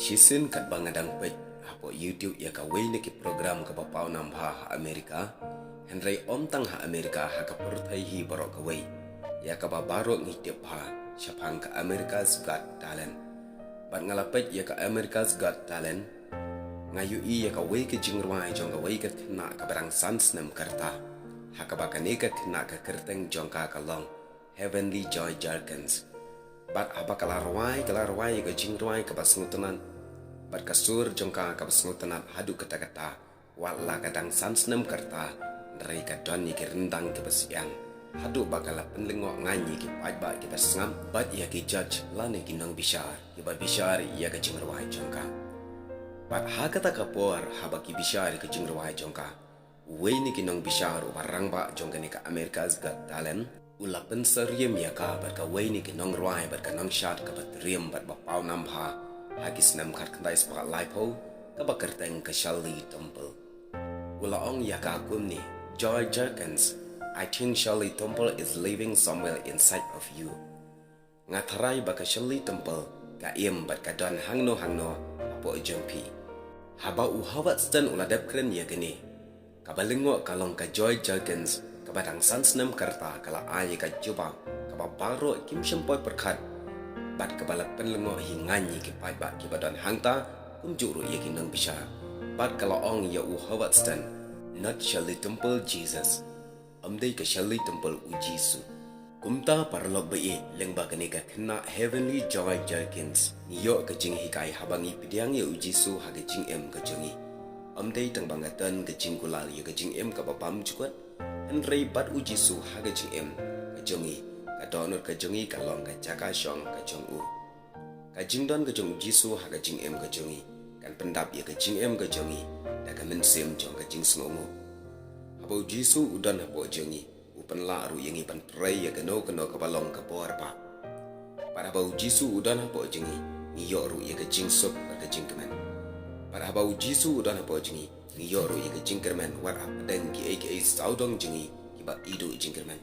Shisin kat bangadang pej hapo YouTube ya ka wei ki program ka bapau nambha ha Amerika. Henry om tang ha Amerika ha ka perthai hi borok ka wei. Ya ka babaro ngitip ha syapang ka America's Got Talent. Bat ngalapej ya ka America's Got Talent. Ngayu i ya ka wei ke jingrwai jong ka wei ka tina ka barang sans nem karta. Ha ka bakane ka tina ka kerteng jong ka long Heavenly Joy Jerkins. Bat apa kalarwai ka jingrwai ka basngutenan. Bat kasur jongka ka basngutenan hadu kata-kata wala kadang sansnem karta dari ka don ki rendang ke basiang hadu bakala penlengok nganyi ki pajba ki basngam bat ia ki judge lane ki nang bishar ki ba bishar ia ka jingrwai jongka. Bat ha kata kapor haba ki bishar ka jingrwai jongka wei ni ki nang bishar barang ba jongka ni ka America's Got Talent. Ula penseriam ya ka bat ka wei ni ki nong ruai bat ka nong shot ka bat riam bat bapau nambha hagis nam kat kandai sepak laipo ka bakerteng ka Shirley Temple. Ula ong ya ka akum ni Joy Jerkins. I think Shirley Temple is living somewhere inside of you. Ngatarai ba ka Shirley Temple ka iem bat ka don hangno apo jempi. Haba uhawat stan ula dep keren ya gini. Ka balengok kalong ka Joy Jerkins badang sansnem karta kala ai ka juba ka babaro kim sempoi perkat bat ka balap penlengo hinganyi ki pai ba ki badan hangta juru ye ki nang bisa bat kala ong ya uhawat stan not Shirley Temple Jesus amdei ka Shirley Temple ujisu kumta parlok be leng ba kani ka kena Heavenly Joy Jerkins yo ka jing hikai habangi pidiang ye ujisu ha ka jing em ka jongi amdei tang bangatan ka jing kulal ye ka jing em ka babam jukut Henry bat uji su haga jing em ka jongi ka donor ka jongi ka long ka jaka syong ka jong u ka jing don ka jong uji su haga jing em ka jongi kan pendap ya ka jing em ka jongi da ka mensem jong ka jing sngomu habo uji su udan habo jongi upan la ru yengi pan pray ya kano ka balong ka por pa para habo uji su udan habo jongi niyo ru ya ka jing sup ka jing kemen para habo uji su udan habo jongi ni yoru ye jingkerman war apa dan ki aka saudong jengi ki ba idu jingkerman